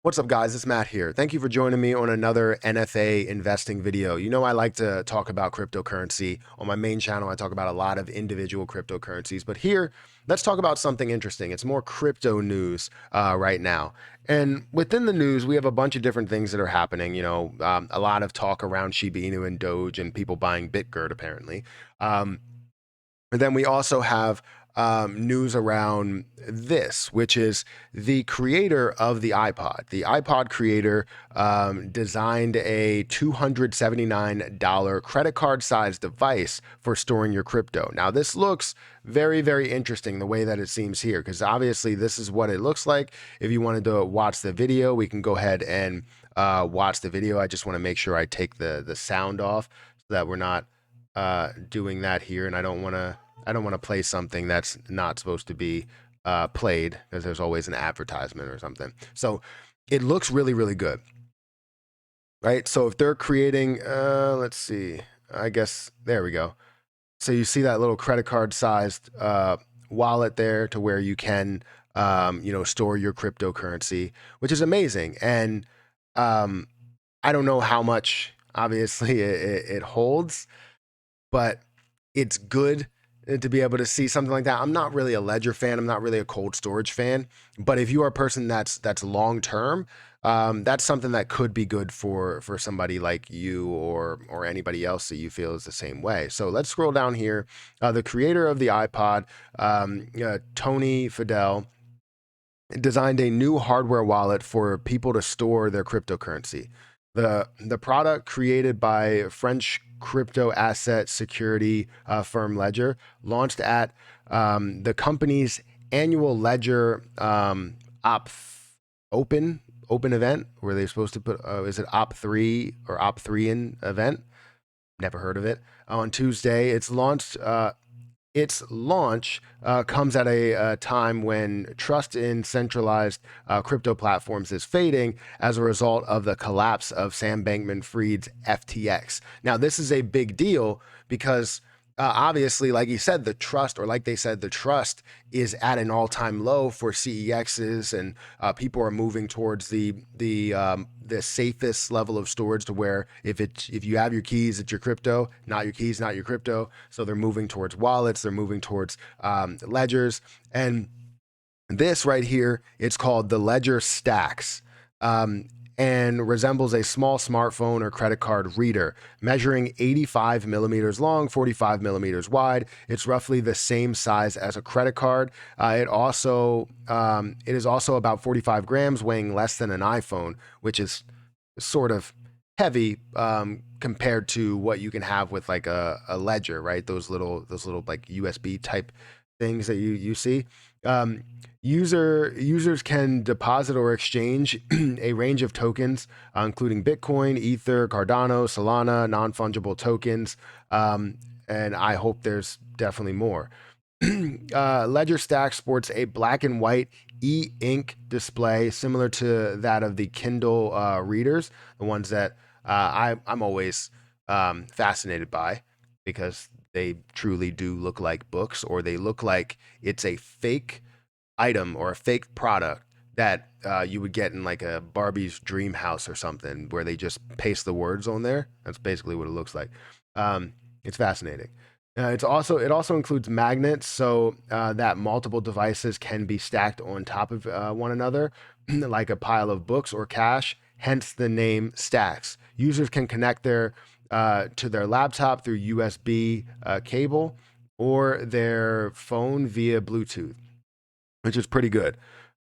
What's up, guys? It's Matt here. Thank you for joining me on another NFA investing video. You know, I like to talk about cryptocurrency. On my main channel, I talk about a lot of individual cryptocurrencies, but here, let's talk about something interesting. It's more crypto news right now. And within the news, we have a bunch of different things that are happening. A lot of talk around Shiba Inu and Doge and people buying BitGert, apparently. Um, and then we also have news around this, which is the creator of the iPod. The iPod creator designed a $279 credit card sized device for storing your crypto. Now, this looks very, very interesting the way that it seems here, because obviously this is what it looks like. If you wanted to watch the video, we can go ahead and watch the video. I just want to make sure I take the sound off so that we're not doing that here, and I don't want to play something that's not supposed to be played because there's always an advertisement or something. So it looks really, really good, right? So if they're creating, let's see, I guess there we go. So you see that little credit card sized wallet there to where you can, store your cryptocurrency, which is amazing. And um, I don't know how much obviously it holds, but it's good to be able to see something like that. I'm not really a ledger fan. I'm not really a cold storage fan. But if you are a person that's long term, that's something that could be good for somebody like you or anybody else that you feel is the same way. So let's scroll down here. The creator of the iPod, Tony Fidel, designed a new hardware wallet for people to store their cryptocurrency. The product, created by French crypto asset security firm Ledger, launched at the company's annual Ledger op open event, where they're supposed to put is it op3 or op3 in event. Never heard of it. On Tuesday, it's launched. Its launch comes at a time when trust in centralized crypto platforms is fading as a result of the collapse of Sam Bankman-Fried's FTX. Now, this is a big deal because obviously, like he said, the trust, or like they said, the trust is at an all-time low for CEXs, and people are moving towards the safest level of storage, to where if you have your keys, it's your crypto, not your keys, not your crypto. So they're moving towards wallets, they're moving towards ledgers, and this right here, it's called the Ledger Stacks. And resembles a small smartphone or credit card reader, measuring 85 millimeters long, 45 millimeters wide. It's roughly the same size as a credit card. It is also about 45 grams, weighing less than an iPhone, which is sort of heavy compared to what you can have with like a ledger, right? Those little like USB type things that you see. Um, users can deposit or exchange a range of tokens, including Bitcoin, Ether, Cardano, Solana, non-fungible tokens, and I hope there's definitely more. Ledger Stack sports a black and white e-ink display similar to that of the Kindle readers, the ones that I'm always fascinated by, because they truly do look like books, or they look like it's a fake item or a fake product that you would get in like a Barbie's dream house or something, where they just paste the words on there. That's basically what it looks like. It's fascinating. It also includes magnets, so that multiple devices can be stacked on top of one another, like a pile of books or cash. Hence the name Stacks. Users can connect their to their laptop through USB cable, or their phone via Bluetooth, which is pretty good.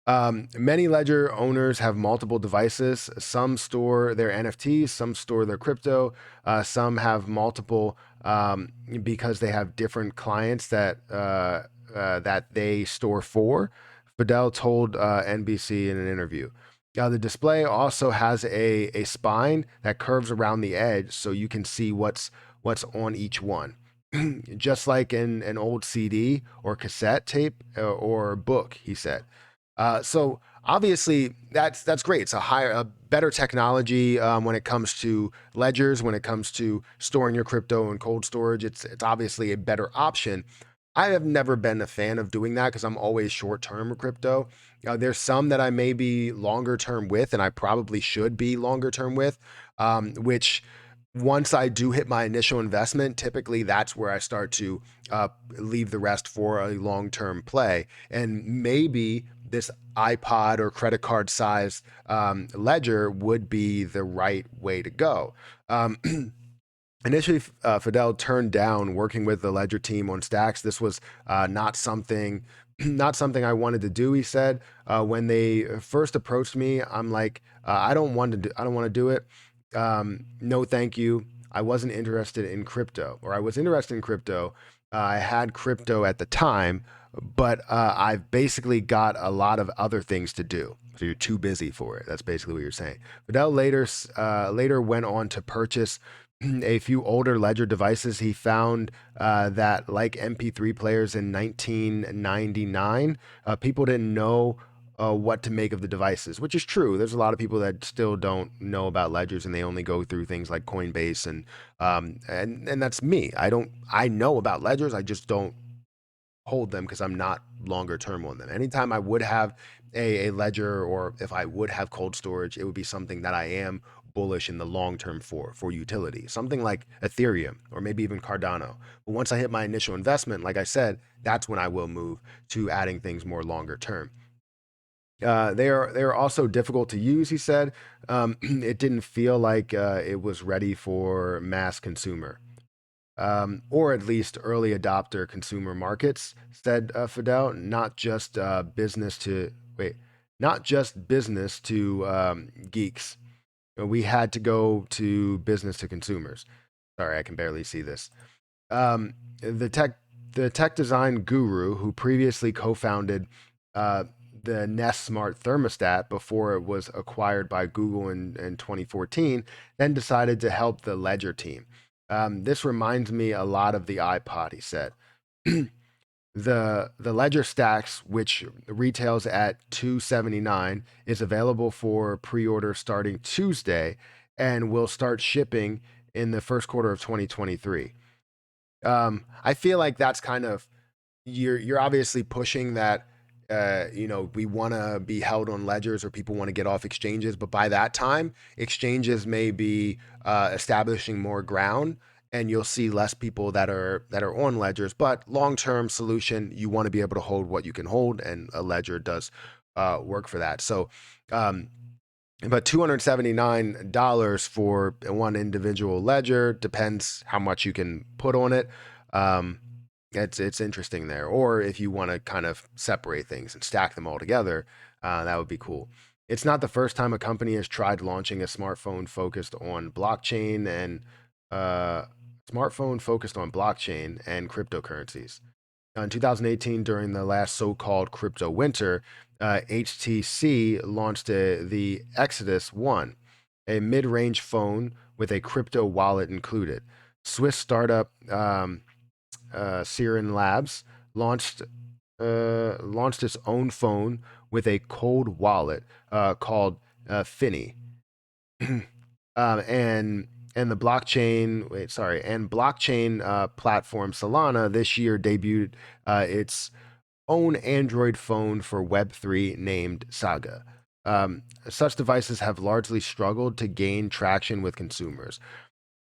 Many Ledger owners have multiple devices. Some store their NFTs, some store their crypto, some have multiple because they have different clients that they store for. Fidel told NBC in an interview. The display also has a spine that curves around the edge, so you can see what's on each one, just like in an old CD or cassette tape or book, he said. So obviously that's great. It's a better technology when it comes to ledgers, when it comes to storing your crypto in cold storage. It's obviously a better option. I have never been a fan of doing that because I'm always short term with crypto. There's some that I may be longer term with, and I probably should be longer term with, which once I do hit my initial investment, typically that's where I start to leave the rest for a long term play. And maybe this iPod or credit card size ledger would be the right way to go. Um, Initially, Fidel turned down working with the Ledger team on Stacks. This was not something, not something I wanted to do. He said when they first approached me, I'm like, I don't want to do it. No, thank you. I wasn't interested in crypto, or I was interested in crypto. I had crypto at the time, but I've basically got a lot of other things to do. So you're too busy for it. That's basically what you're saying. Fidel later went on to purchase a few older Ledger devices. He found that, like MP3 players in 1999, people didn't know what to make of the devices, which is true. There's a lot of people that still don't know about ledgers, and they only go through things like Coinbase and that's me. I know about ledgers. I just don't hold them because I'm not longer term on them. Anytime I would have a ledger, or if I would have cold storage, it would be something that I am bullish in the long term for utility. Something like Ethereum or maybe even Cardano. But once I hit my initial investment, like I said, that's when I will move to adding things more longer term. They are also difficult to use, he said. It didn't feel like it was ready for mass consumer, or at least early adopter consumer markets, said Fidel, not just business to wait, not just business to geeks. We had to go to business to consumers. Sorry, I can barely see this. Um, the tech the tech design guru who previously co-founded uh, the Nest Smart thermostat before it was acquired by Google in 2014, then decided to help the Ledger team. This reminds me a lot of the iPod, he said. The Ledger Stacks, which retails at 279, is available for pre-order starting Tuesday and will start shipping in the first quarter of 2023. I feel like that's kind of, you're obviously pushing that. We want to be held on ledgers, or people want to get off exchanges, but by that time, exchanges may be establishing more ground, and you'll see less people that are on ledgers. But long term solution, you want to be able to hold what you can hold, and a ledger does work for that. So. Um, but $279 for one individual ledger, depends how much you can put on it. Um, it's interesting there. Or if you want to kind of separate things and stack them all together, that would be cool. It's not the first time a company has tried launching a uh, smartphone focused on blockchain and cryptocurrencies. In 2018, during the last so-called crypto winter, HTC launched the Exodus One, a mid-range phone with a crypto wallet included. Swiss startup Siren Labs launched launched its own phone with a cold wallet called Finny. And the blockchain wait sorry and blockchain platform Solana this year debuted its own Android phone for Web3 named Saga. Such devices have largely struggled to gain traction with consumers.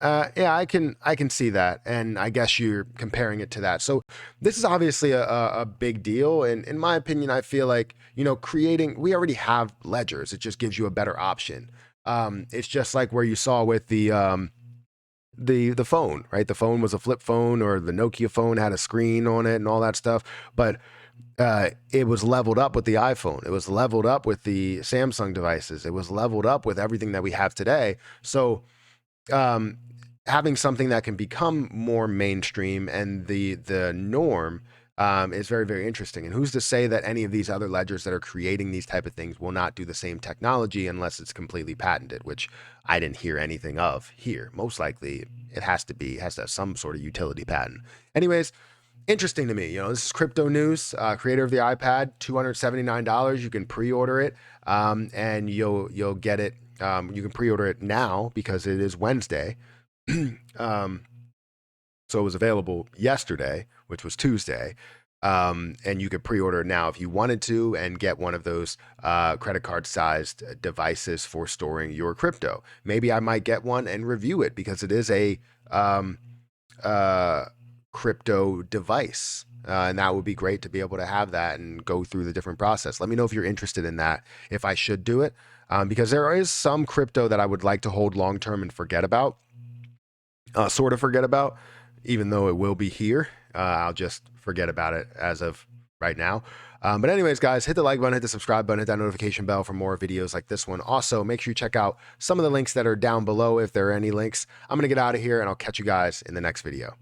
Yeah, I can see that, and I guess you're comparing it to that. So this is obviously a big deal, and in my opinion, I feel like creating. We already have ledgers; it just gives you a better option. It's just like where you saw with the phone, right? The phone was a flip phone, or the Nokia phone had a screen on it and all that stuff, but it was leveled up with the iPhone. It was leveled up with the Samsung devices. It was leveled up with everything that we have today. So um, having something that can become more mainstream and the norm is very, very interesting. And who's to say that any of these other ledgers that are creating these type of things will not do the same technology unless it's completely patented, which I didn't hear anything of here. Most likely it has to have some sort of utility patent. Anyways, interesting to me. This is crypto news. Creator of the iPad, $279. You can pre-order it, and you'll get it. You can pre-order it now because it is Wednesday. um, So it was available yesterday, which was Tuesday. And you could pre-order now if you wanted to and get one of those credit card sized devices for storing your crypto. Maybe I might get one and review it because it is a um, uh, crypto device. And that would be great to be able to have that and go through the different process. Let me know if you're interested in that, if I should do it, because there is some crypto that I would like to hold long term and forget about, sort of forget about, even though it will be here. I'll just forget about it as of right now. But anyways, guys, hit the like button, hit the subscribe button, hit that notification bell for more videos like this one. Also, make sure you check out some of the links that are down below if there are any links. I'm going to get out of here and I'll catch you guys in the next video.